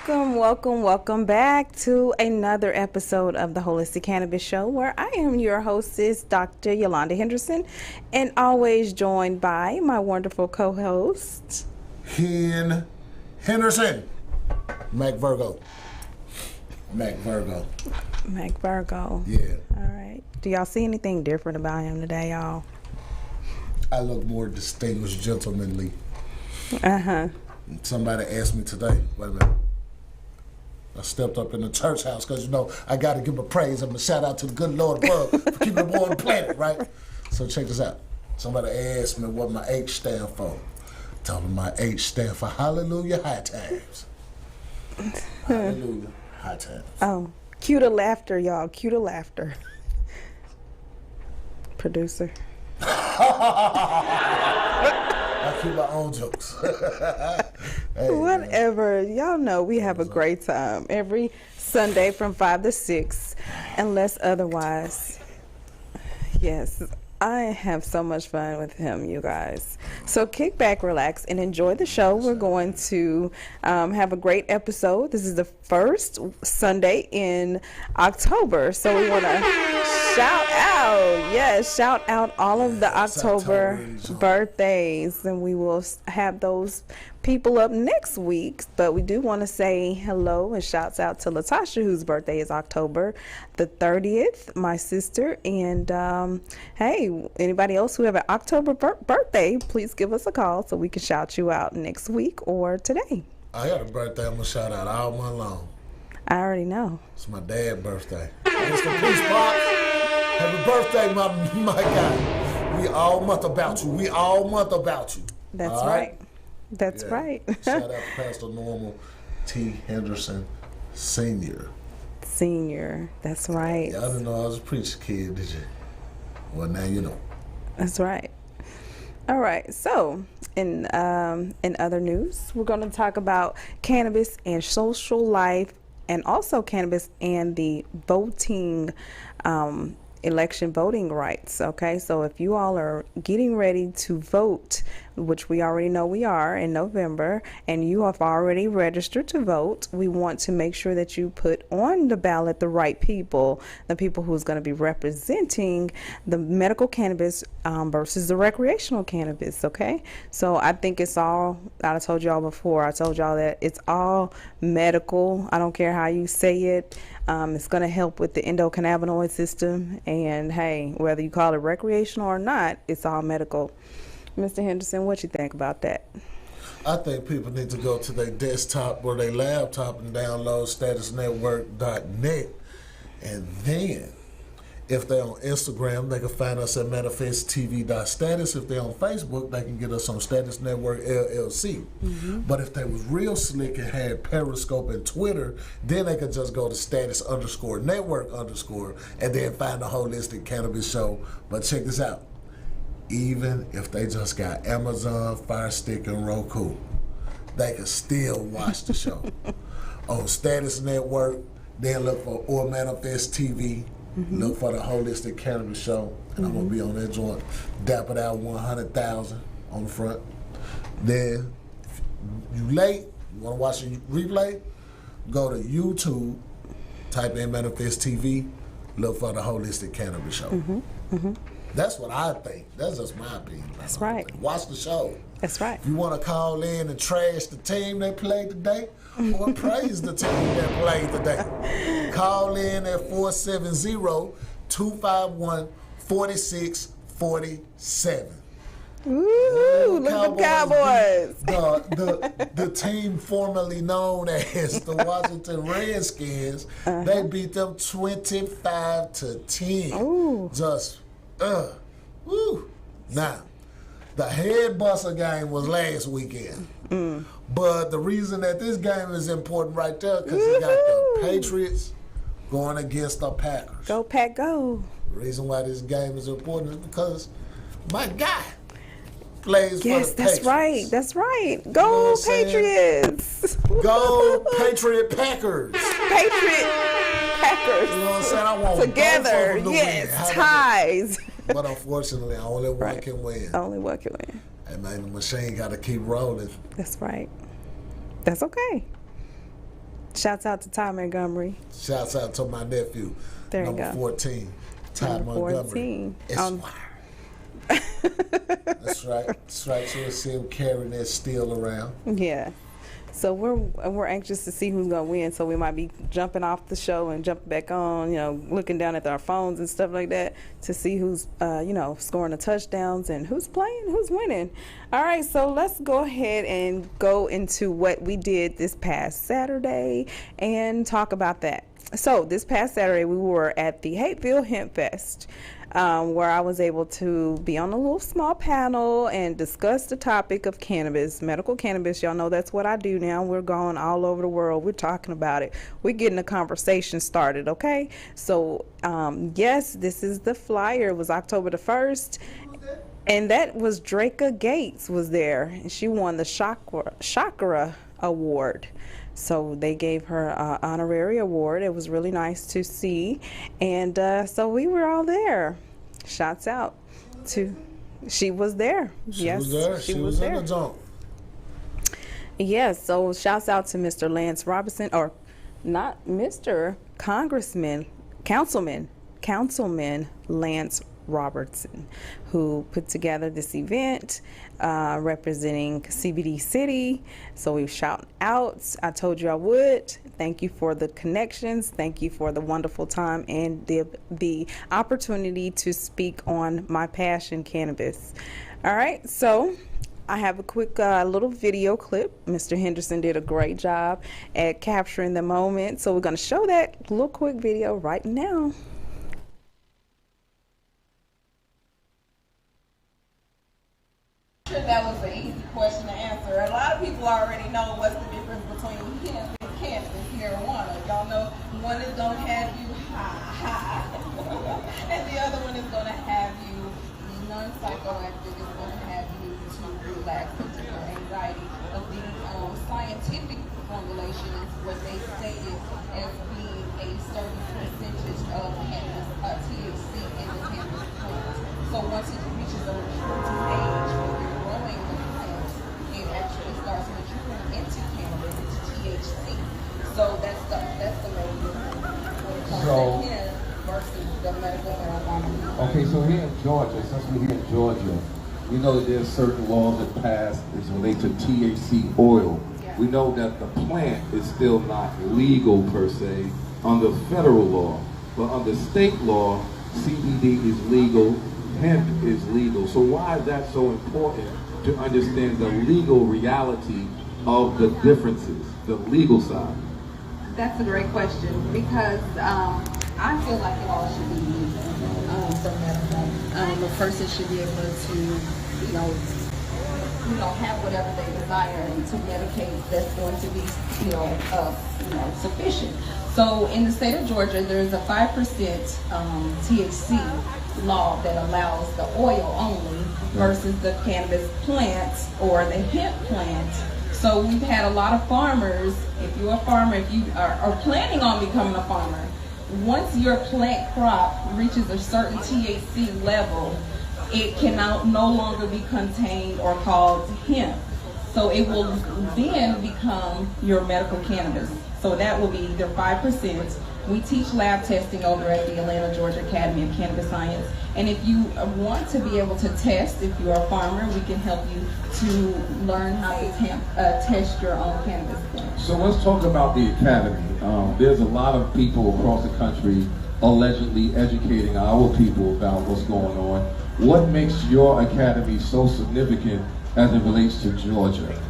welcome back to another episode of the Holistic Cannabis Show, where I am your hostess, Dr. Yolanda Henderson, and always joined by my wonderful co-host, Henderson, Mac Virgo. Mac Virgo. Yeah. All right. Do y'all see anything different about him today, y'all? I look more distinguished, gentlemanly. Uh-huh. Somebody asked me today, wait a minute. I stepped up in the church house because, you know, I got to give a praise and a shout out to the good Lord above for keeping the boy on the planet, right? So check this out. Somebody asked me what my H stand for. Tell them my H stand for Hallelujah High Times. Hallelujah High Times. Oh, cue the laughter, y'all. Cue the laughter. Producer. I keep my own jokes. Hey, whatever. Man. Y'all know we have a great time every Sunday from 5 to 6, unless otherwise. Yes, I have so much fun with him, you guys. So kick back, relax, and enjoy the show. We're going to have a great episode. This is the first Sunday in October, so we want to shout out all of the October birthdays, and we will have those people up next week. But we do want to say hello and shouts out to Latasha, whose birthday is October the 30th, my sister. And hey, anybody else who have an October birthday, please give us a call so we can shout you out next week or today. I got a birthday I'm going to shout out all month long. I already know. It's my dad's birthday. Mr. Peace Box. Happy birthday, my guy. We all month about you. That's all right. That's right. Shout out to Pastor Normal T. Henderson Sr. That's right. Y'all didn't know I was a preacher kid, did you? Well, now you know. That's right. All right. So, in other news, we're going to talk about cannabis and social life, and also cannabis and the voting election voting rights. Okay, so if you all are getting ready to vote, which we already know we are in November, and you have already registered to vote, we want to make sure that you put on the ballot the right people, the people who's going to be representing the medical cannabis versus the recreational cannabis. Okay, so I think it's all, I told y'all before, I told y'all that it's all medical. I don't care how you say it. It's going to help with the endocannabinoid system, and hey, whether you call it recreational or not, it's all medical. Mr. Henderson, what you think about that? I think people need to go to their desktop or their laptop and download statusnetwork.net, and then if they're on Instagram, they can find us at manifesttv.status. If they're on Facebook, they can get us on Status Network LLC. Mm-hmm. But if they was real slick and had Periscope and Twitter, then they could just go to status_network_ and then find the Holistic Cannabis Show. But check this out. Even if they just got Amazon, Fire Stick, and Roku, they can still watch the show. On Status Network, then look for or Manifest TV. Mm-hmm. Look for the Holistic Cannabis Show, and I'm gonna be on that joint. Dap it out 100,000 on the front. Then, if you late, you wanna watch a replay, go to YouTube, type in Manifest TV, look for the Holistic Cannabis Show. Mm-hmm. Mm-hmm. That's what I think. That's just my opinion. That's right. Watch the show. That's right. If you want to call in and trash the team that played today, or praise the team that played today, call in at 470-251-4647. Ooh, look at the Cowboys. The team formerly known as the Washington Redskins, they beat them 25-10. Ooh. Just, woo. Now, the head buster game was last weekend. Mm. But the reason that this game is important right there, because you got the Patriots going against the Packers. Go, Pack, go. The reason why this game is important is because my guy plays for the Patriots. Yes, that's right. Go, you know Patriots. Go, Patriot Packers. Patriot Packers. You know what I'm saying? I want together, yes, ties. But unfortunately, only one can win. Only one can win. And man, the machine got to keep rolling. That's right. That's okay. Shouts out to Ty Montgomery. Shouts out to my nephew, There you number go. 14, Ty Number Montgomery. 14. Esquire. That's right. That's right. You'll see him carrying that steel around. Yeah. So we're anxious to see who's gonna win. So we might be jumping off the show and jumping back on, looking down at our phones and stuff like that to see who's, scoring the touchdowns and who's playing, who's winning. All right, so let's go ahead and go into what we did this past Saturday and talk about that. So this past Saturday we were at the Hateville Hemp Fest. Where I was able to be on a little small panel and discuss the topic of cannabis, medical cannabis. Y'all know that's what I do now. We're going all over the world. We're talking about it. We're getting a conversation started, okay? So, yes, this is the flyer. It was October the 1st. And that was Draka Gates was there. And she won the Chakra Award. So they gave her an honorary award. It was really nice to see. And so we were all there. Shouts out to, she was there. She was there. She was in the jump. Yes, so shouts out to Mr. Lance Robinson, or not Mr. Councilman Lance Robertson, who put together this event representing CBD City. So we shout out. I told you I would. Thank you for the connections. Thank you for the wonderful time and the opportunity to speak on my passion, cannabis. All right, so I have a quick little video clip. Mr. Henderson did a great job at capturing the moment. So we're going to show that little quick video right now. That was an easy question to answer. A lot of people already know what's the difference between hemp and cannabis, marijuana. Y'all know one is going to have you high, and the other one is going to have you non-psychoactive. It's going to have you to relax and to your anxiety. But the scientific formulation is what they stated as being a certain percentage of cannabis, THC in the cannabis plant. So once it reaches a maturity age, actually starts maturing into cannabis, into THC. So that's the main difference when it comes to hemp versus the medical marijuana. Okay, so here in Georgia, since we're here in Georgia, we know that there's certain laws that passed as relate to THC oil. Yeah. We know that the plant is still not legal per se under federal law, but under state law, CBD is legal, hemp is legal. So why is that so important? To understand the legal reality of the differences, the legal side? That's a great question because I feel like it all should be legal for medical. A person should be able to, have whatever they desire and to medicate that's going to be, sufficient. So in the state of Georgia, there is a 5% THC law that allows the oil only versus the cannabis plant or the hemp plant. So we've had a lot of farmers. If you're a farmer, if you are planning on becoming a farmer, once your plant crop reaches a certain THC level, it can now no longer be contained or called hemp. So it will then become your medical cannabis. So that will be their 5%. We teach lab testing over at the Atlanta, Georgia Academy of Cannabis Science. And if you want to be able to test, if you're a farmer, we can help you to learn how to test your own cannabis plant. So let's talk about the academy. There's a lot of people across the country allegedly educating our people about what's going on. What makes your academy so significant as it relates to Georgia?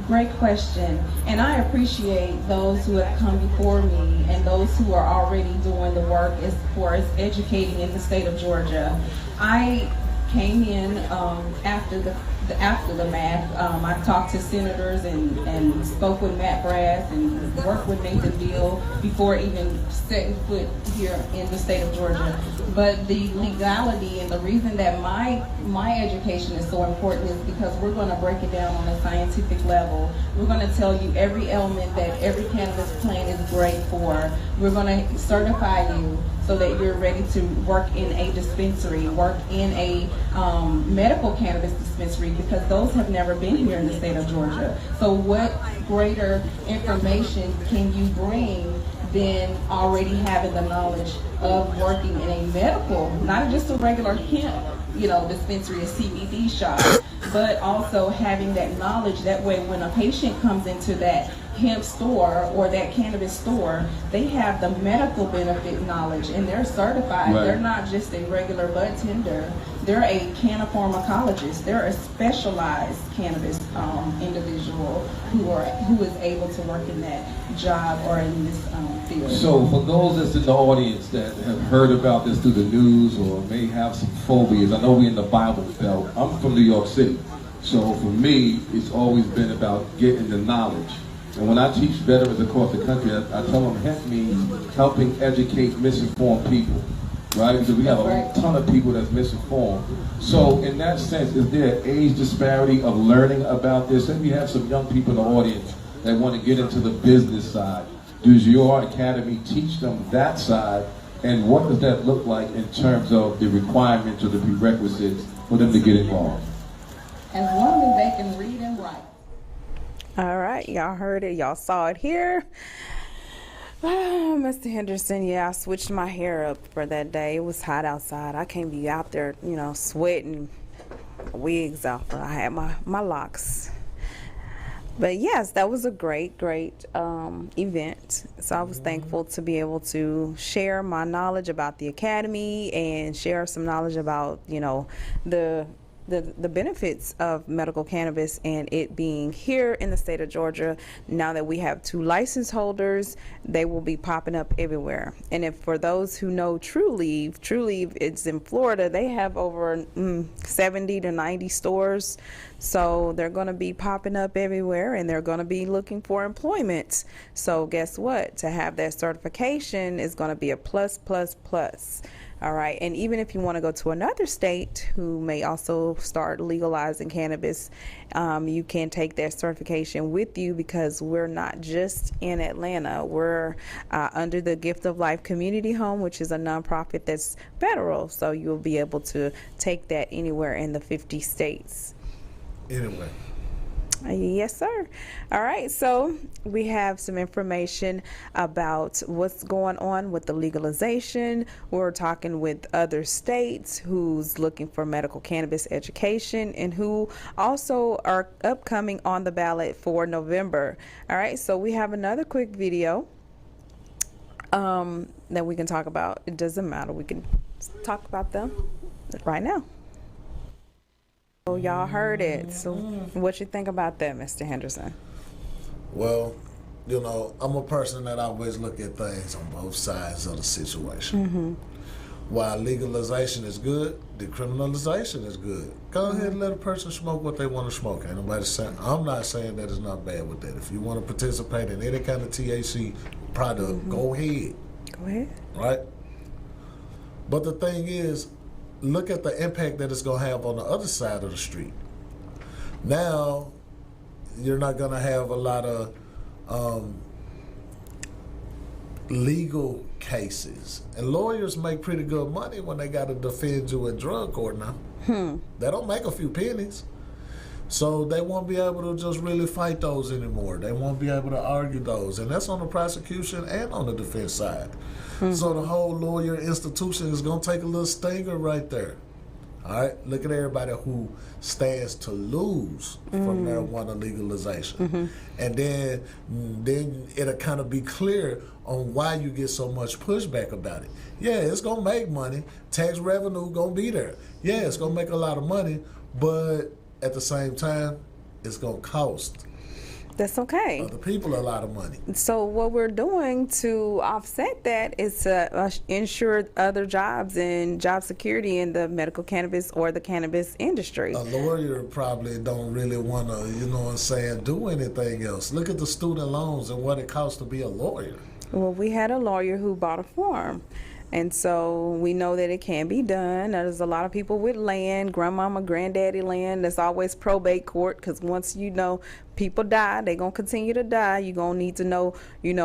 Great question. And I appreciate those who have come before me and those who are already doing the work as far as educating in the state of Georgia. I came in after the MAC. I talked to senators and spoke with Matt Brass and worked with Nathan Beal before even setting foot here in the state of Georgia. But the legality and the reason that my education is so important is because we're going to break it down on a scientific level. We're going to tell you every element that every cannabis plant is great for. We're going to certify you so that you're ready to work in a dispensary, work in a medical cannabis dispensary, because those have never been here in the state of Georgia. So what greater information can you bring than already having the knowledge of working in a medical, not just a regular hemp, dispensary, a CBD shop, but also having that knowledge. That way when a patient comes into that hemp store or that cannabis store, they have the medical benefit knowledge and they're certified. Right. They're not just a regular bud tender. They're a cannapharmacologist. They're a specialized cannabis individual who is able to work in that job or in this field. So for those that's in the audience that have heard about this through the news or may have some phobias, I know we're in the Bible Belt. I'm from New York City. So for me, it's always been about getting the knowledge. And when I teach veterans across the country, I tell them hemp means helping educate misinformed people, right? Because we have a ton of people that's misinformed. So in that sense, is there an age disparity of learning about this? And we have some young people in the audience that want to get into the business side. Does your academy teach them that side? And what does that look like in terms of the requirements or the prerequisites for them to get involved? As long as they can read and write. All right, y'all heard it. Y'all saw it here. Oh, Mr. Henderson, yeah, I switched my hair up for that day. It was hot outside. I can't be out there, sweating, wigs off. I had my locks. But yes, that was a great event. So I was thankful to be able to share my knowledge about the academy and share some knowledge about, the benefits of medical cannabis and it being here in the state of Georgia. Now that we have 2 license holders, they will be popping up everywhere. And if for those who know True Leaf, it's in Florida, they have over 70 to 90 stores. So they're going to be popping up everywhere and they're going to be looking for employment. So guess what? To have that certification is going to be a plus. All right. And even if you want to go to another state who may also start legalizing cannabis, you can take that certification with you because we're not just in Atlanta. We're under the Gift of Life Community Home, which is a nonprofit that's federal. So you'll be able to take that anywhere in the 50 states. Anyway. Yes, sir. All right. So we have some information about what's going on with the legalization. We're talking with other states who's looking for medical cannabis education and who also are upcoming on the ballot for November. All right. So we have another quick video that we can talk about. It doesn't matter. We can talk about them right now. So y'all heard it. So what you think about that, Mr. Henderson? Well, I'm a person that always look at things on both sides of the situation. While legalization is good, decriminalization is good. Go ahead and let a person smoke what they want to smoke. Ain't nobody saying, I'm not saying that it's not bad with that. If you want to participate in any kind of THC product, go ahead. Go ahead. Right? But the thing is, look at the impact that it's going to have on the other side of the street. Now, you're not going to have a lot of legal cases. And lawyers make pretty good money when they got to defend you in drug court now. They don't make a few pennies. So they won't be able to just really fight those anymore. They won't be able to argue those. And that's on the prosecution and on the defense side. So the whole lawyer institution is going to take a little stinger right there. All right? Look at everybody who stands to lose from marijuana legalization. And then it'll kind of be clear on why you get so much pushback about it. Yeah, it's going to make money. Tax revenue going to be there. Yeah, it's going to make a lot of money. But at the same time, it's going to cost That's okay. other people a lot of money. So what we're doing to offset that is to ensure other jobs and job security in the medical cannabis or the cannabis industry. A lawyer probably don't really want to, do anything else. Look at the student loans and what it costs to be a lawyer. Well, we had a lawyer who bought a farm. And so we know that it can be done. There's a lot of people with land, grandmama, granddaddy land. There's always probate court, because once people die, they're going to continue to die. You're going to need to know,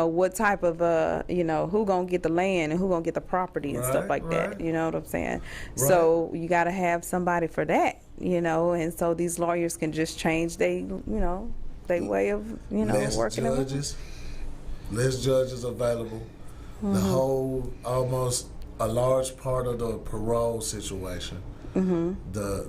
what type of, who going to get the land and who going to get the property and stuff like that. You know what I'm saying? Right. So you got to have somebody for that, and so these lawyers can just change they way of, working. Less judges available. The whole, almost a large part of the parole situation. The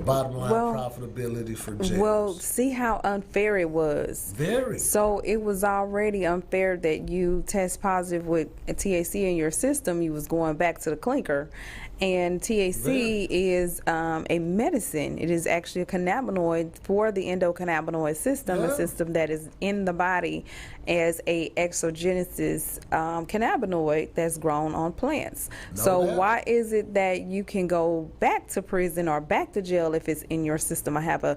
bottom line profitability for jails. Well, see how unfair it was. Very. So it was already unfair that you test positive with a THC in your system. You was going back to the clinker. And THC is a medicine. It is actually a cannabinoid for the endocannabinoid system, a system that is in the body as a exogenesis cannabinoid that's grown on plants. Why is it that you can go back to prison or back to jail if it's in your system? I have a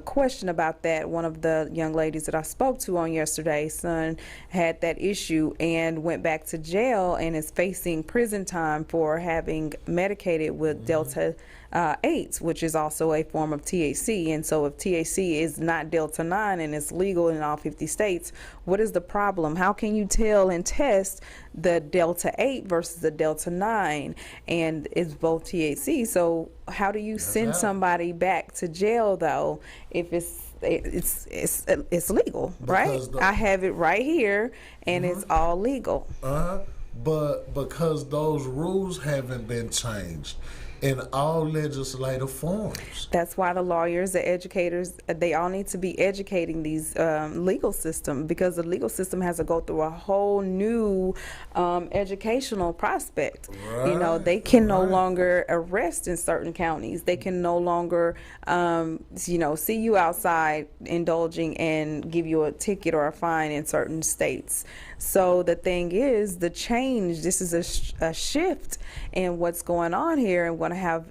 question about that. One of the young ladies that I spoke to on yesterday's son had that issue and went back to jail and is facing prison time for having medicated with Delta 8, which is also a form of THC. And so if THC is not Delta 9 and it's legal in all 50 states, what is the problem? How can you tell and test the Delta 8 versus the Delta 9? And it's both THC. So how do you send somebody back to jail, though, if it's legal, right? I have it right here, and it's all legal. But because those rules haven't been changed in all legislative forms. That's why the lawyers, the educators, they all need to be educating these legal system, because the legal system has to go through a whole new educational prospect. They can no longer arrest in certain counties. They can no longer, see you outside indulging and give you a ticket or a fine in certain states. So the thing is, the change, this is a shift in what's going on here, and want to have,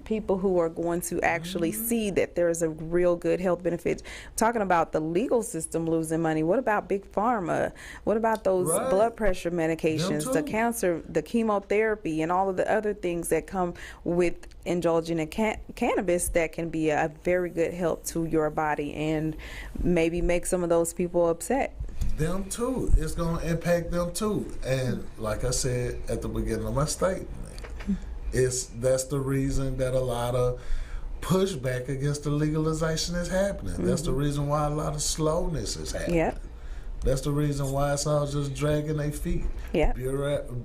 people who are going to actually see that there is a real good health benefit. Talking about the legal system losing money, what about Big Pharma? What about those blood pressure medications, the cancer, the chemotherapy, and all of the other things that come with indulging in cannabis that can be a very good help to your body and maybe make some of those people upset? Them too. It's going to impact them too. And like I said at the beginning of my statement, that's the reason that a lot of pushback against the legalization is happening. That's the reason why a lot of slowness is happening. That's the reason why it's all just dragging their feet.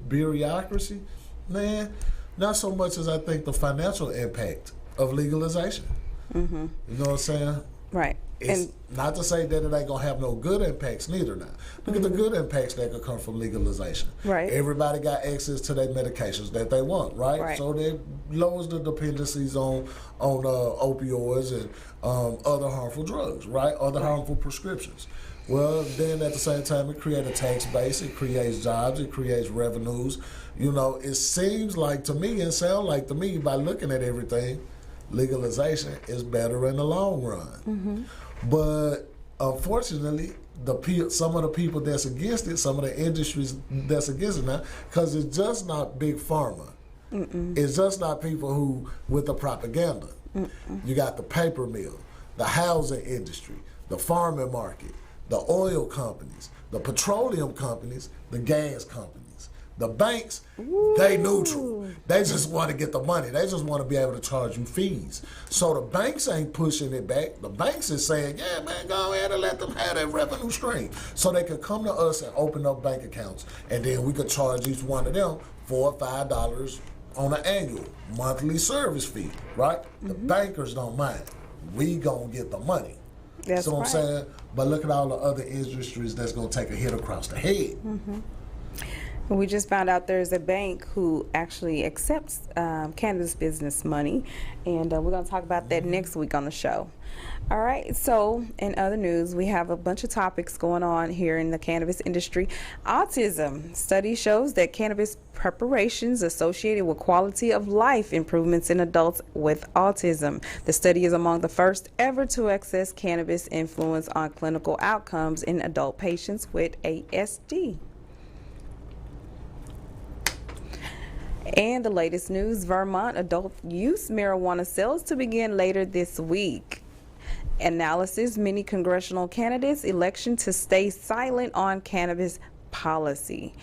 Bureaucracy, man, not so much as I think the financial impact of legalization. You know what I'm saying? Right. It's not to say that it ain't gonna have no good impacts neither now. Look at the good impacts that could come from legalization. Right. Everybody got access to their medications that they want, right? So that lowers the dependencies on opioids and other harmful drugs, right? Other harmful prescriptions. Well, then at the same time, it creates a tax base, it creates jobs, it creates revenues. It seems like to me, and sound like to me, by looking at everything, legalization is better in the long run. But unfortunately, some of the people that's against it, some of the industries that's against it now, because it's just not big pharma. It's just not people who with the propaganda. You got the paper mill, the housing industry, the farming market, the oil companies, the petroleum companies, the gas companies. The banks, they neutral. They just want to get the money. They just want to be able to charge you fees. So the banks ain't pushing it back. The banks is saying, yeah, man, go ahead and let them have that revenue stream. So they could come to us and open up bank accounts, and then we could charge each one of them $4 or $5 on an annual monthly service fee, right? The bankers don't mind. We gonna get the money. That's what I'm saying? But look at all the other industries that's gonna take a hit across the head. We just found out there's a bank who actually accepts cannabis business money, and we're going to talk about that next week on the show. All right, so in other news, we have a bunch of topics going on here in the cannabis industry. Autism. Study shows that cannabis preparations associated with quality of life improvements in adults with autism. The study is among the first ever to assess cannabis influence on clinical outcomes in adult patients with ASD. And the latest news, Vermont adult use marijuana sales to begin later this week. Analysis, many congressional candidates election to stay silent on cannabis policy.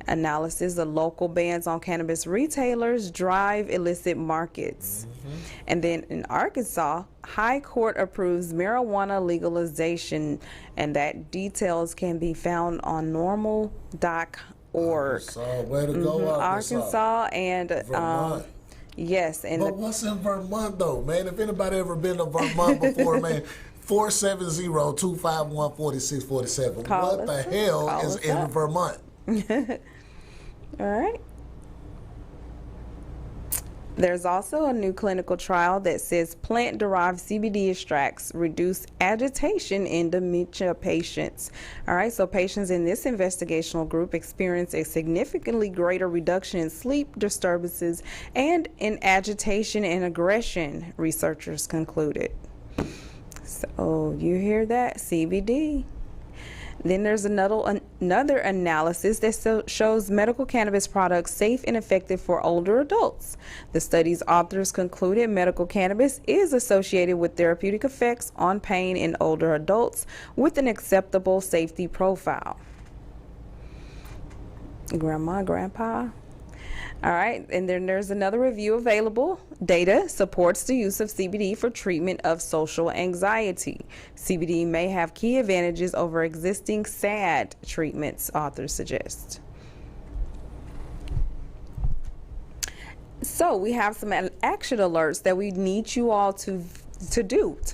Analysis, the local bans on cannabis retailers drive illicit markets. And then in Arkansas, High Court approves marijuana legalization, and that details can be found on normal.org. So, way to go, Arkansas and Vermont. yes, and But what's in Vermont, though, man? If anybody ever been to Vermont before, man, 470-251-4647. What the hell is in Vermont? all right. There's also a new clinical trial that says plant-derived CBD extracts reduce agitation in dementia patients. All right, so patients in this investigational group experience a significantly greater reduction in sleep disturbances and in agitation and aggression, researchers concluded. So you hear that, CBD. Then there's another analysis that shows medical cannabis products safe and effective for older adults. The study's authors concluded medical cannabis is associated with therapeutic effects on pain in older adults with an acceptable safety profile. Grandma, grandpa. All right, and then there's another review available. Data supports the use of CBD for treatment of social anxiety. CBD may have key advantages over existing SAD treatments, authors suggest. So we have some action alerts that we need you all to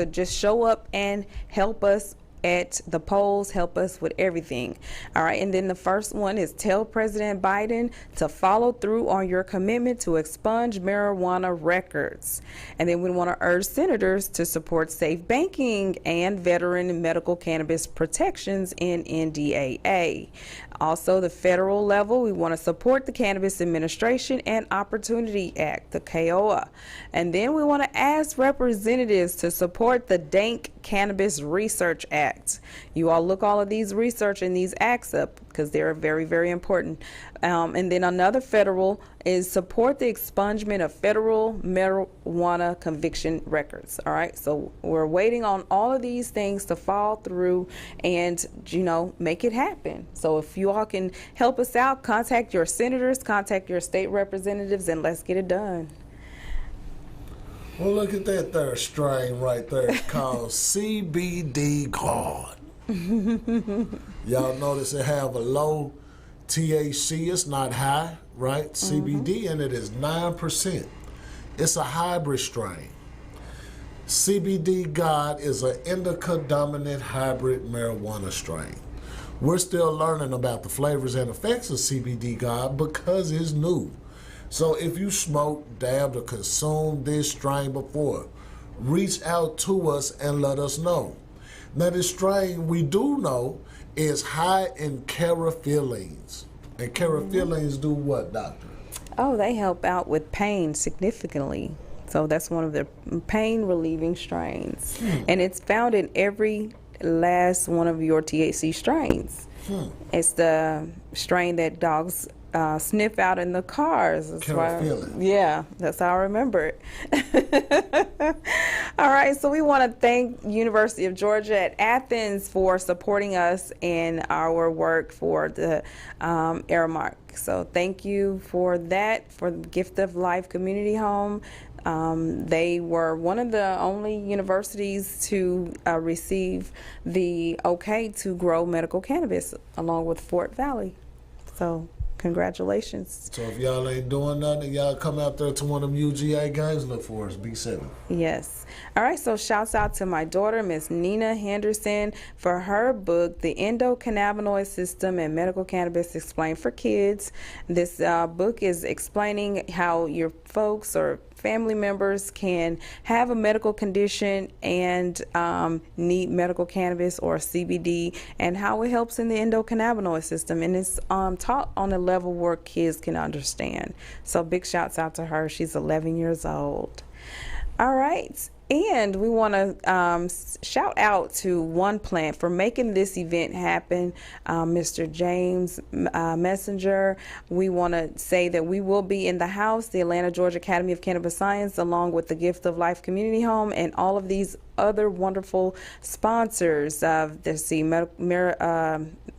just show up and help us at the polls, help us with everything. All right, and then the first one is tell President Biden to follow through on your commitment to expunge marijuana records. And then we want to urge senators to support safe banking and veteran medical cannabis protections in NDAA. Also, the federal level, we want to support the Cannabis Administration and Opportunity Act, the KOA. And then we want to ask representatives to support the Dank Cannabis Research Act. You all look all of these research and these acts up because they're very, very important. And then another federal is support the expungement of federal marijuana conviction records. All right, so we're waiting on all of these things to fall through and, make it happen. So if you all can help us out, contact your senators, contact your state representatives, and let's get it done. Well, look at that third strain right there. It's called CBD God. Y'all notice it have a low THC. It's not high, right? CBD in it is 9%. It's a hybrid strain. CBD God is an indica-dominant hybrid marijuana strain. We're still learning about the flavors and effects of CBD God because it's new. So if you smoked, dabbed, or consumed this strain before, reach out to us and let us know. Now, this strain we do know is high in caryophyllines. And caryophyllines do what, doctor? Oh, they help out with pain significantly. So that's one of the pain relieving strains. And it's found in every last one of your THC strains. It's the strain that dogs sniff out in the cars. Yeah, that's how I remember it. All right, so we want to thank University of Georgia at Athens for supporting us in our work for the Aramark. So thank you for that, for the Gift of Life Community Home. They were one of the only universities to receive the okay to grow medical cannabis along with Fort Valley. So congratulations. So if y'all ain't doing nothing, y'all come out there to one of them UGA games, look for us, B7. Yes. All right, so shouts out to my daughter, Miss Nina Henderson, for her book, The Endocannabinoid System and Medical Cannabis Explained for Kids. This book is explaining how your folks or family members can have a medical condition and need medical cannabis or CBD, and how it helps in the endocannabinoid system. And it's taught on a level where kids can understand. So big shouts out to her. She's 11 years old. All right. And we want to shout out to One Plant for making this event happen. Mr. James Messenger. We want to say that we will be in the house, the Atlanta, Georgia Academy of Cannabis Science, along with the Gift of Life Community Home, and all of these other wonderful sponsors. There's the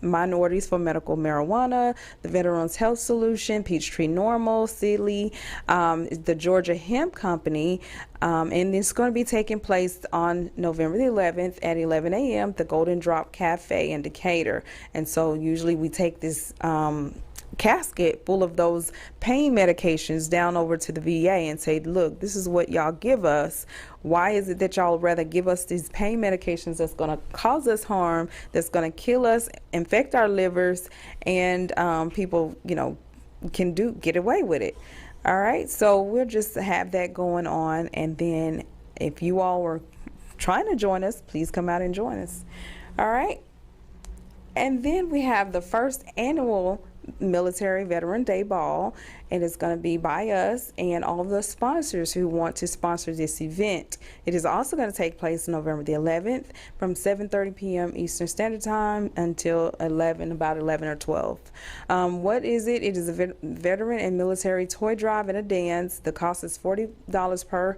Minorities for Medical Marijuana, the Veterans Health Solution, Peachtree Normal, Sealy, the Georgia Hemp Company, and it's going to be taking place on November the 11th at 11 a.m. the Golden Drop Cafe in Decatur. And so usually we take this casket full of those pain medications down over to the VA and say, look, this is what y'all give us. Why is it that y'all rather give us these pain medications that's going to cause us harm, that's going to kill us, infect our livers, and people, can get away with it. All right, so we'll just have that going on, and then if you all were trying to join us, please come out and join us. All right, and then we have the first annual Military Veteran Day Ball, and it's going to be by us and all of the sponsors who want to sponsor this event. It is also going to take place November the 11th from 7:30 p.m. Eastern Standard Time until about 11 or 12. What is it? It is a veteran and military toy drive and a dance. The cost is $40 per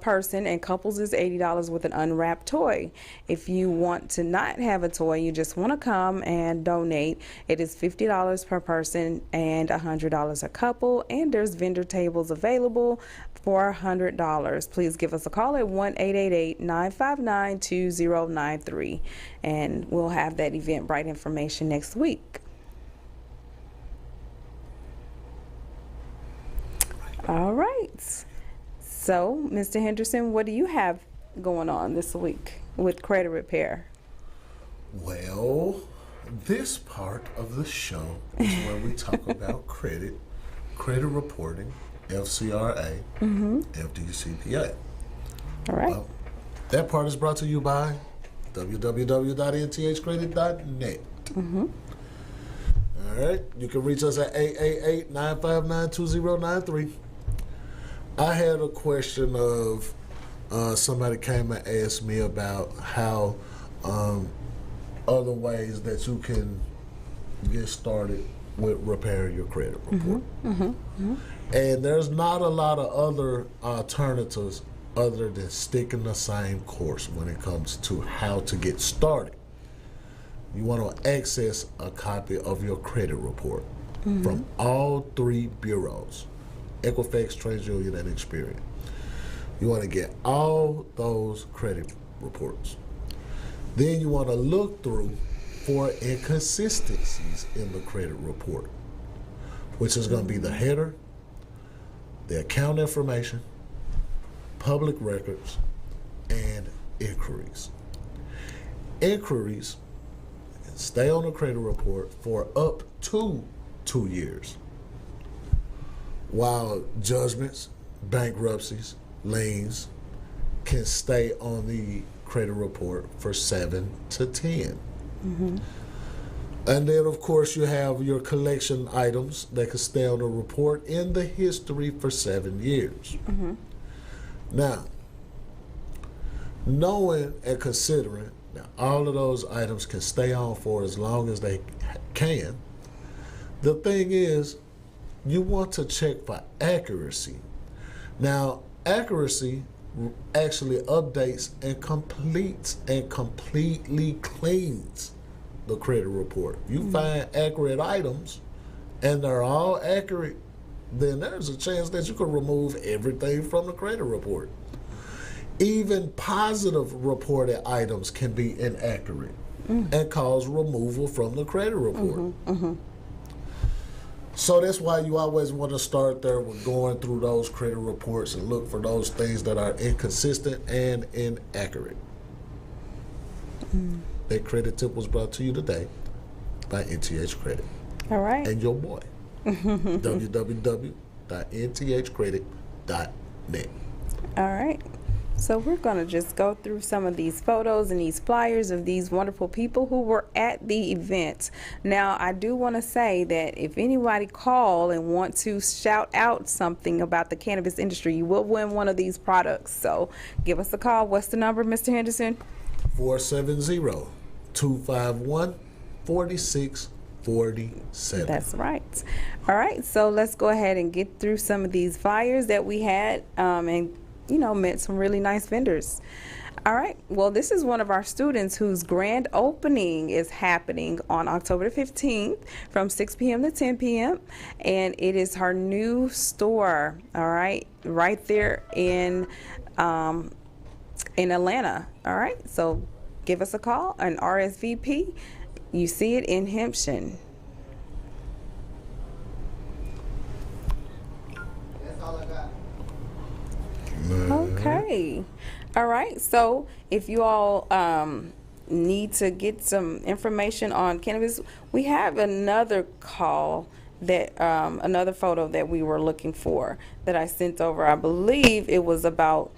person, and couples is $80 with an unwrapped toy. If you want to not have a toy, you just want to come and donate, it is $50 per person and $100 a couple, and there's vendor tables available for $100. Please give us a call at 1-888-959-2093, and we'll have that Eventbrite information next week. All right. So, Mr. Henderson, what do you have going on this week with credit repair? Well, this part of the show is where we talk about credit reporting, FCRA, FDCPA. All right. Well, that part is brought to you by www.nthcredit.net. All right. You can reach us at 888-959-2093. I had a question of somebody came and asked me about how other ways that you can get started with repairing your credit report. And there's not a lot of other alternatives other than sticking the same course when it comes to how to get started. You want to access a copy of your credit report from all three bureaus: Equifax, TransUnion, and Experian. You want to get all those credit reports. Then you want to look through for inconsistencies in the credit report, which is going to be the header, the account information, public records, and inquiries. Inquiries can stay on the credit report for up to 2 years, while judgments, bankruptcies, liens can stay on the credit report for 7 to 10. And then, of course, you have your collection items that can stay on the report in the history for 7 years. Now, knowing and considering that all of those items can stay on for as long as they can, the thing is, you want to check for accuracy. Now, accuracy actually updates and completes and completely cleans the credit report. You find accurate items and they're all accurate, then there's a chance that you can remove everything from the credit report. Even positive reported items can be inaccurate and cause removal from the credit report. So that's why you always want to start there with going through those credit reports and look for those things that are inconsistent and inaccurate. That credit tip was brought to you today by NTH Credit. All right. And your boy. www.nthcredit.net. All right. So we're going to just go through some of these photos and these flyers of these wonderful people who were at the event. Now, I do want to say that if anybody call and want to shout out something about the cannabis industry, you will win one of these products. So give us a call. What's the number, Mr. Henderson? 470-251-4647. That's right. All right, so let's go ahead and get through some of these flyers that we had and met some really nice vendors. All right, well, this is one of our students whose grand opening is happening on October the 15th from 6 p.m. to 10 p.m. And it is her new store, all right there in Atlanta. All right, so give us a call, an RSVP. You see it in Hemption. That's all I got. Okay. All right. So if you all need to get some information on cannabis, we have another call that another photo that we were looking for that I sent over. I believe it was about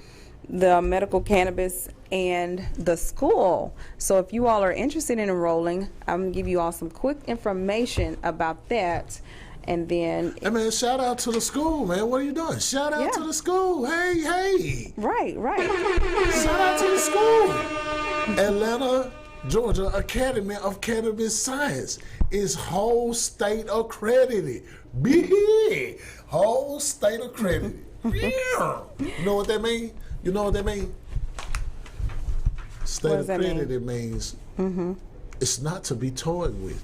the medical cannabis and the school. So if you all are interested in enrolling, I'm gonna give you all some quick information about that. And then, Hey man, shout out to the school, man. What are you doing? Shout out Yeah. to the school. Hey. right. Shout out to the school. Atlanta, Georgia Academy of Cannabis Science is whole state accredited. Big. Whole state accredited. Yeah. You know what that means? You know what that means? State What does that mean? accredited means it's not to be toyed with.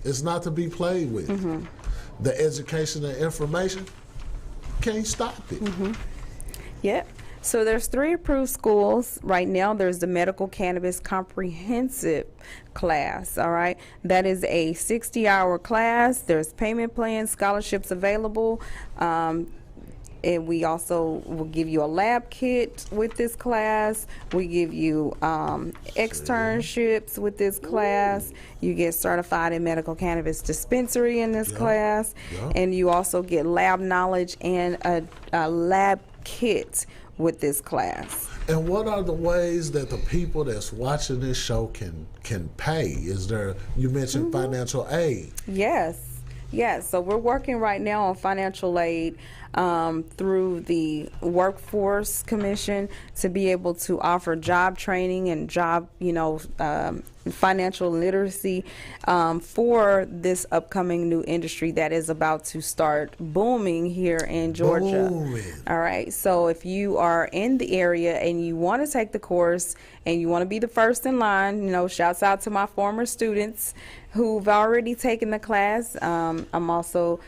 It's not to be played with. The education and information can't stop it. Yep. So there's 3 approved schools right now. There's the medical cannabis comprehensive class. All right, that is a 60-hour class. There's payment plans, scholarships available. And we also will give you a lab kit with this class. We give you externships with this class. You get certified in medical cannabis dispensary in this class. Yeah. And you also get lab knowledge and a lab kit with this class. And what are the ways that the people that's watching this show can pay? Is there, you mentioned financial aid. Yes. So we're working right now on financial aid through the Workforce Commission to be able to offer job training and job, financial literacy for this upcoming new industry that is about to start booming here in Georgia. Booming. All right. So if you are in the area and you want to take the course and you want to be the first in line, shouts out to my former students who've already taken the class. I'm also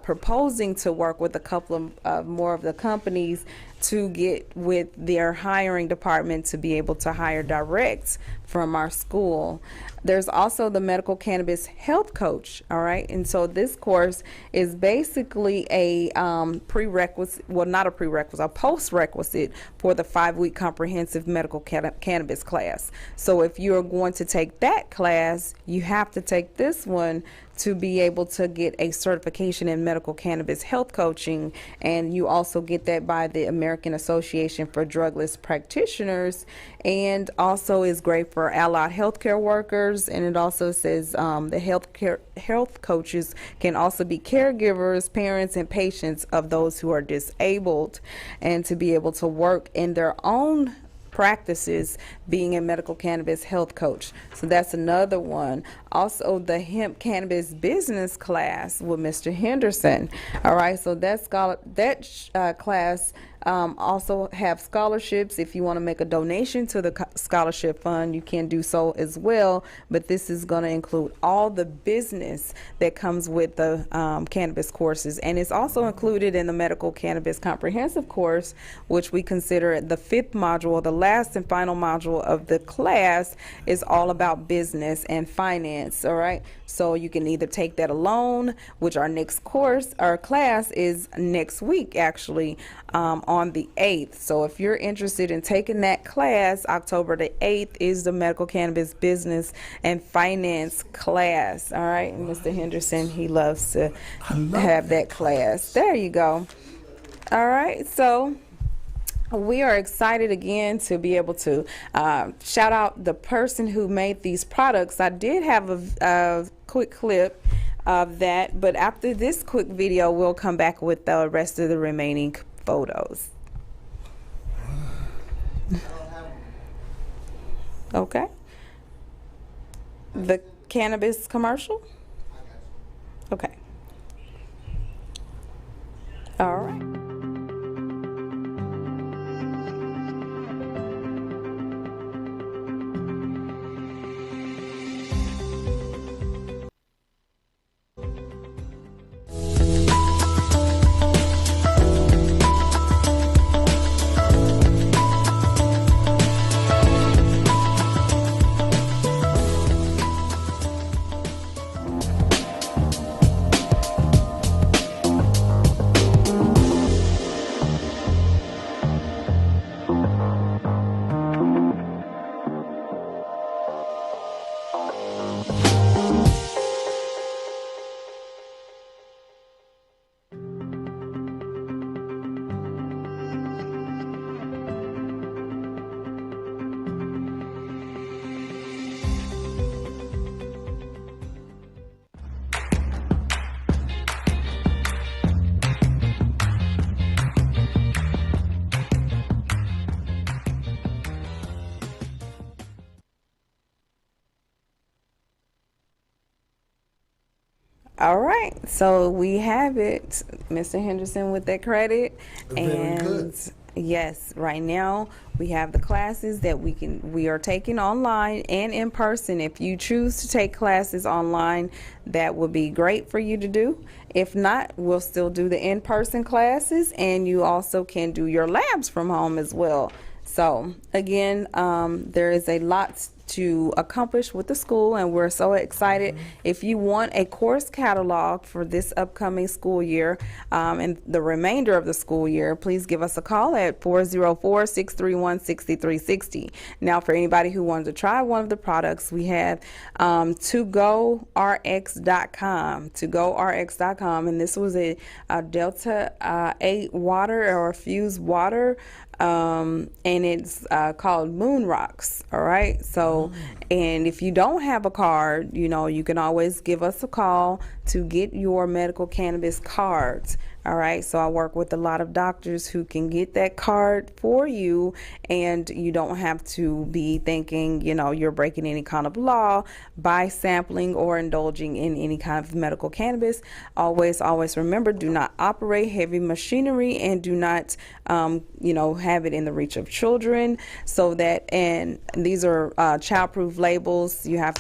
proposing to work with a couple of more of the companies to get with their hiring department to be able to hire direct from our school. There's also the medical cannabis health coach, all right? And so this course is basically a prerequisite, well, not a prerequisite, a post-requisite for the 5-week comprehensive medical cannabis class. So if you're going to take that class, you have to take this one to be able to get a certification in medical cannabis health coaching. And you also get that by the American Association for Drugless Practitioners, and also is great for allied healthcare workers. And it also says the health coaches can also be caregivers, parents, and patients of those who are disabled, and to be able to work in their own practices being a medical cannabis health coach. So that's another one. Also the hemp cannabis business class with Mr. Henderson. All right, so that class also have scholarships. If you want to make a donation to the scholarship fund, you can do so as well, but this is going to include all the business that comes with the cannabis courses, and it's also included in the medical cannabis comprehensive course, which we consider the 5th module. The last and final module of the class is all about business and finance. All right, so you can either take that alone, which our next course, our class is next week actually, on the 8th. So if you're interested in taking that class, October the 8th is the medical cannabis business and finance class. All right, and Mr. Henderson, he loves to have that class. There you go. All right, so we are excited again to be able to shout out the person who made these products. I did have a quick clip of that, but after this quick video, we'll come back with the rest of the remaining photos. Okay. The cannabis commercial? Okay. All right. All right, so we have it, Mr. Henderson, with that credit. Very good. Yes, right now we have the classes that we are taking online and in person. If you choose to take classes online, that would be great for you to do. If not, we'll still do the in-person classes, and you also can do your labs from home as well. So again, there is a lot to accomplish with the school, and we're so excited. If you want a course catalog for this upcoming school year and the remainder of the school year, please give us a call at 404-631-6360. Now, for anybody who wanted to try one of the products, we have ToGoRx.com, ToGoRx.com, and this was a Delta 8 water or fused water, and it's called Moon Rocks. All right, so and if you don't have a card, you can always give us a call to get your medical cannabis cards. All right, so I work with a lot of doctors who can get that card for you, and you don't have to be thinking, you're breaking any kind of law by sampling or indulging in any kind of medical cannabis. Always remember, do not operate heavy machinery, and do not, have it in the reach of children. So that, and these are child-proof labels. You have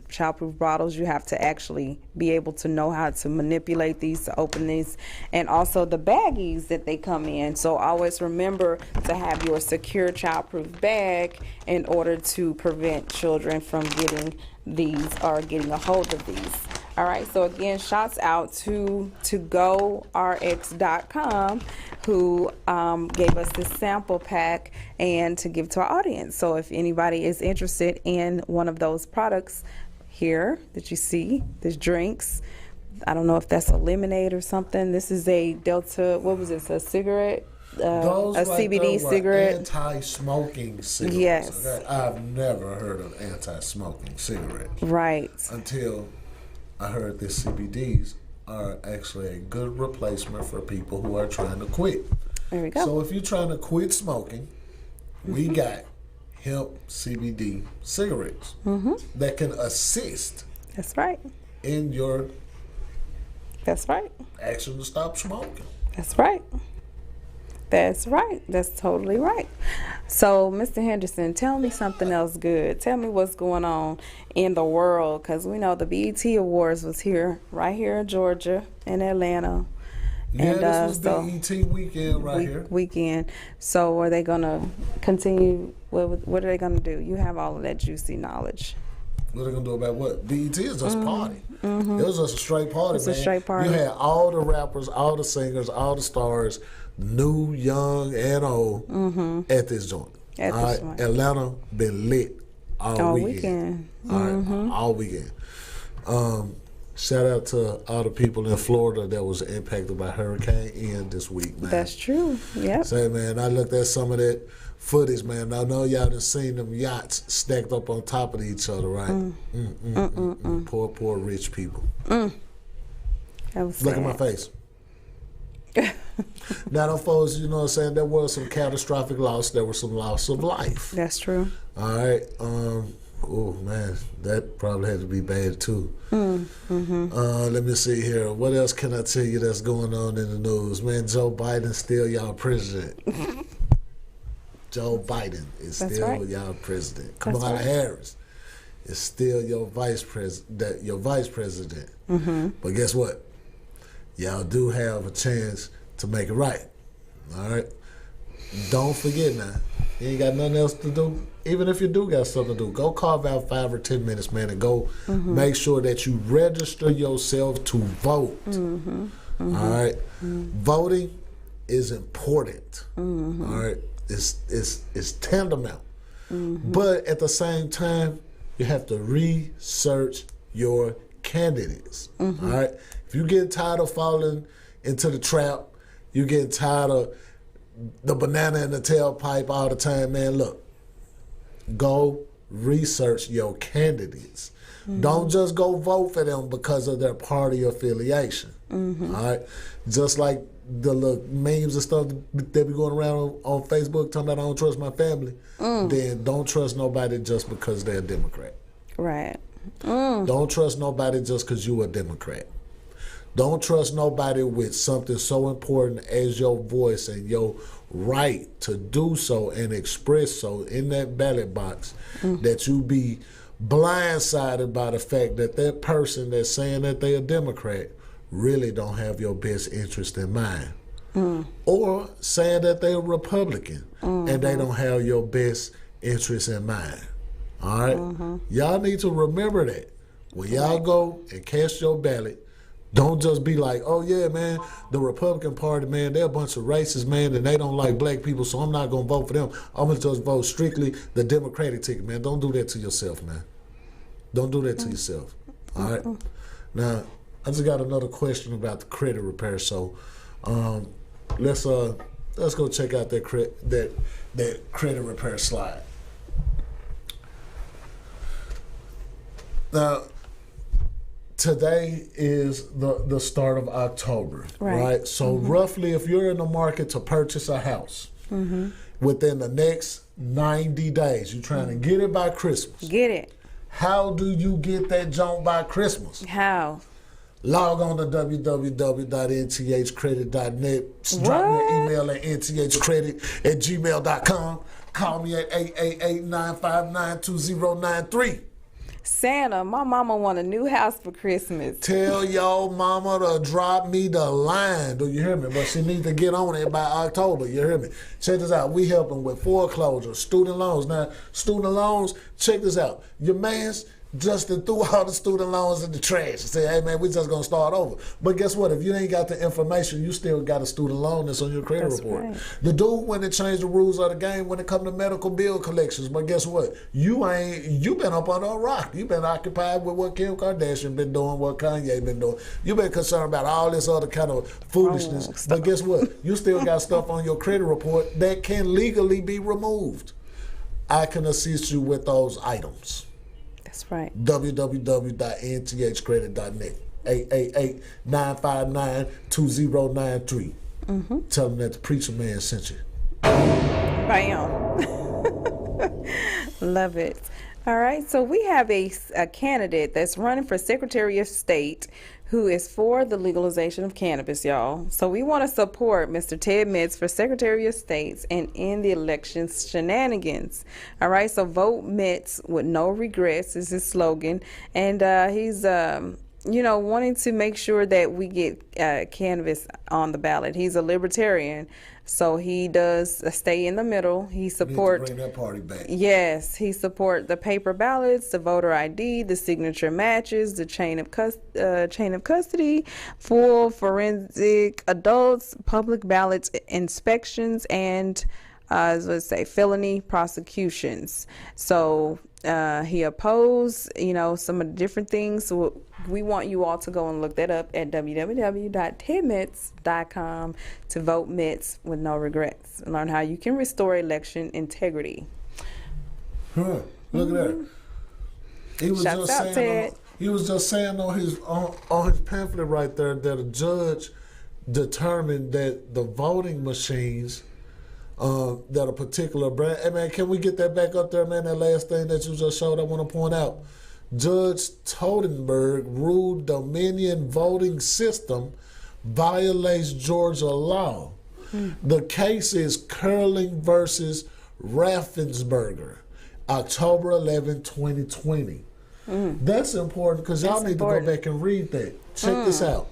child-proof bottles. You have to actually be able to know how to manipulate these, to open these, and also the baggies that they come in. So always remember to have your secure child-proof bag in order to prevent children from getting these or getting a hold of these. All right, so again, shouts out to ToGoRx.com, who gave us this sample pack and to give to our audience. So if anybody is interested in one of those products here that you see, these drinks, I don't know if that's a lemonade or something. This is a Delta, what was this, a cigarette? Those a right CBD there were cigarette. Anti-smoking cigarettes. Yes. Okay? I've never heard of anti-smoking cigarettes. Right. Until I heard that CBDs are actually a good replacement for people who are trying to quit. There we go. So if you're trying to quit smoking, we got hemp CBD cigarettes that can assist That's right. in your That's right. action to stop smoking. That's right. That's right. That's totally right. So, Mr. Henderson, tell me something else good. Tell me what's going on in the world, because we know the BET Awards was right here in Georgia, in Atlanta. Yeah, And, this was BET weekend here. Weekend. So, are they going to continue? What are they going to do? You have all of that juicy knowledge. What are they gonna do about what? BET is just party. It was just a straight party, It's man. a straight party. You had all the rappers, all the singers, all the stars, new, young, and old, at this joint. At this joint. Atlanta been lit all weekend. weekend. All right, all weekend. Shout out to all the people in Florida that was impacted by Hurricane Ian this week, man. That's true. Yep. Say, man, I looked at some of that footage, man. I know y'all done seen them yachts stacked up on top of each other, right? Poor rich people. That was Look sad. at my face. Now, them folks, you know what I'm saying, there was some catastrophic loss. There was some loss of life. That's true. All right. Oh, man, that probably had to be bad, too. Let me see here. What else can I tell you that's going on in the news? Man, Joe Biden still y'all president. Joe Biden is That's still right. y'all president. That's Kamala right. Harris is still your vice president. But guess what? Y'all do have a chance to make it right. All right? Don't forget now. You ain't got nothing else to do. Even if you do got something to do, go carve out 5 or 10 minutes, man, and go make sure that you register yourself to vote. All right? Voting is important. All right? It's tantamount. But at the same time, you have to research your candidates. All right? If you get tired of falling into the trap, you get tired of the banana in the tailpipe all the time, man, look, go research your candidates. Don't just go vote for them because of their party affiliation. All right? Just like the little memes and stuff that be going around on Facebook talking about I don't trust my family, then don't trust nobody just because they're a Democrat. Right. Don't trust nobody just because you're a Democrat. Don't trust nobody with something so important as your voice and your right to do so and express so in that ballot box that you be blindsided by the fact that that person that's saying that they're a Democrat really don't have your best interest in mind. Or saying that they're a Republican and they don't have your best interest in mind. All right? Y'all need to remember that. When y'all go and cast your ballot, don't just be like, oh, yeah, man, the Republican Party, man, they're a bunch of racists, man, and they don't like black people, so I'm not going to vote for them. I'm going to just vote strictly the Democratic ticket, man. Don't do that to yourself, man. Don't do that to yourself. All right? Now, I just got another question about the credit repair, so let's go check out that credit repair slide. Now, today is the start of October, right? So roughly, if you're in the market to purchase a house within the next 90 days, you're trying to get it by Christmas. Get it. How do you get that junk by Christmas? How? Log on to www.nthcredit.net. Drop me an email at nthcredit@gmail.com. Call me at 888-959-2093. Santa, my mama want a new house for Christmas. Tell your mama to drop me the line. Do you hear me? But she needs to get on it by October. You hear me? Check this out. We helping with foreclosure, student loans. Now, student loans, check this out. Your man's Justin threw all the student loans in the trash and said, hey, man, we just going to start over. But guess what? If you ain't got the information, you still got a student loan that's on your credit report. Right. The dude went and changed the rules of the game when it come to medical bill collections. But guess what? You been up under a rock. You been occupied with what Kim Kardashian been doing, what Kanye been doing. You been concerned about all this other kind of foolishness. But guess what? You still got stuff on your credit report that can legally be removed. I can assist you with those items. That's right. www.nthcredit.net. 888-959-2093. Tell them that the preacher man sent you. Bam. Love it. All right. So we have a candidate that's running for Secretary of State who is for the legalization of cannabis, y'all. So we want to support Mr. Ted Metz for Secretary of State and end the election shenanigans. All right. So vote Metz with no regrets is his slogan. And he's wanting to make sure that we get cannabis on the ballot. He's a libertarian, so he does stay in the middle. He supports. Bring that party back. Yes, he support the paper ballots, the voter ID, the signature matches, the chain of custody, full forensic adults, public ballots inspections, and felony prosecutions. So He opposed, some of the different things. So we want you all to go and look that up at www.tidmits.com to vote Mits with no regrets and learn how you can restore election integrity. Look at that. He was Shouts just out, saying. Ted. He was just saying on his pamphlet right there that a judge determined that the voting machines that a particular brand. Hey man, can we get that back up there, man? That last thing that you just showed, I want to point out. Judge Totenberg ruled Dominion voting system violates Georgia law. The case is Curling versus Raffensperger, October 11, 2020. That's important because y'all need to go back and read that. Check this out.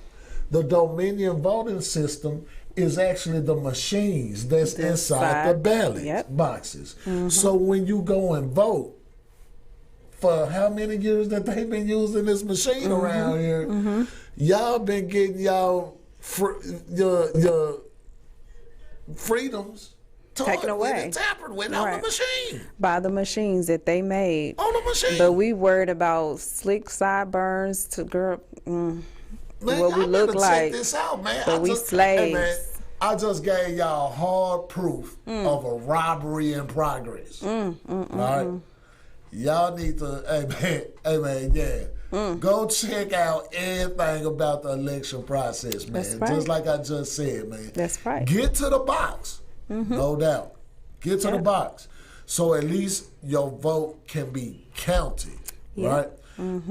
The Dominion voting system is actually the machines that's inside the ballot boxes. So when you go and vote, for how many years that they've been using this machine around here, y'all been getting your freedoms taken away, tampered with on the machine, by the machines that they made on the machine. But we worried about slick sideburns to Man, what we look like. Check this out, man. But we slaves. Hey, man, I just gave y'all hard proof of a robbery in progress. All right, y'all need to. Hey man, yeah. Go check out everything about the election process, man. That's right. Just like I just said, man. That's right. Get to the box. No doubt. Get to the box. So at least your vote can be counted, right?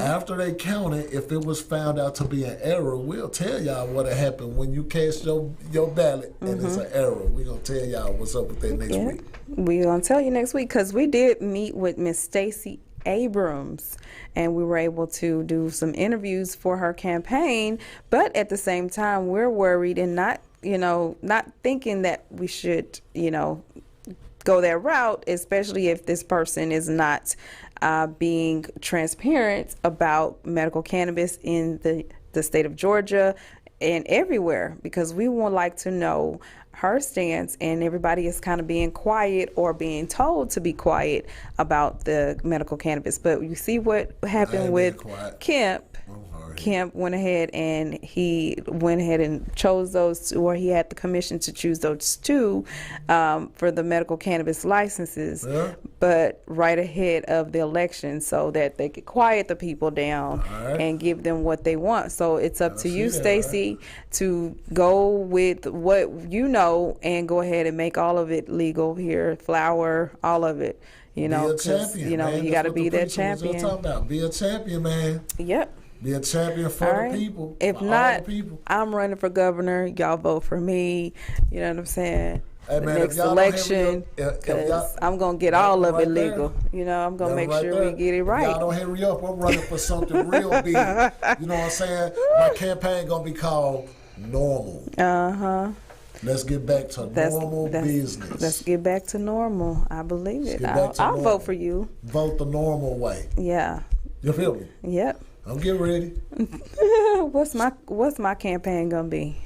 After they count it, if it was found out to be an error, we'll tell y'all what happened when you cast your ballot and it's an error. We're going to tell y'all what's up with that next week. We're going to tell you next week because we did meet with Miss Stacey Abrams and we were able to do some interviews for her campaign. But at the same time, we're worried and not thinking that we should, go that route, especially if this person is not being transparent about medical cannabis in the state of Georgia and everywhere, because we would like to know her stance, and everybody is kind of being quiet or being told to be quiet about the medical cannabis. But you see what happened with Kemp. Kemp went ahead and chose those two, or he had the commission to choose those two for the medical cannabis licenses, but right ahead of the election so that they could quiet the people down and give them what they want. So it's up to you, Stacey, to go with what you know and go ahead and make all of it legal here, flower, all of it. Be a champion, man. You got to be that champion. Be a champion, man. Yep. Be a champion for the people. If not, I'm running for governor. Y'all vote for me. You know what I'm saying? Hey, man, next election, because I'm going to get all of it legal. I'm going to make sure we get it right. If y'all don't hurry up, I'm running for something real big. You know what I'm saying? My campaign going to be called Normal. Let's get back to normal business. Let's get back to normal. I believe it. I'll vote for you. Vote the normal way. Yeah. You feel me? Yep. I'm getting ready. What's my campaign gonna be?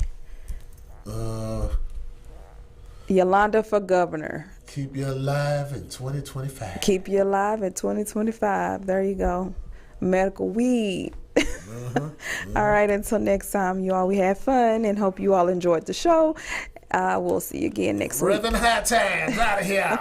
Yolanda for governor. Keep you alive in 2025. Keep you alive in 2025. There you go. Medical weed. All right, until next time, you all, we had fun and hope you all enjoyed the show. We'll see you again next week. Reverend High Times out of here.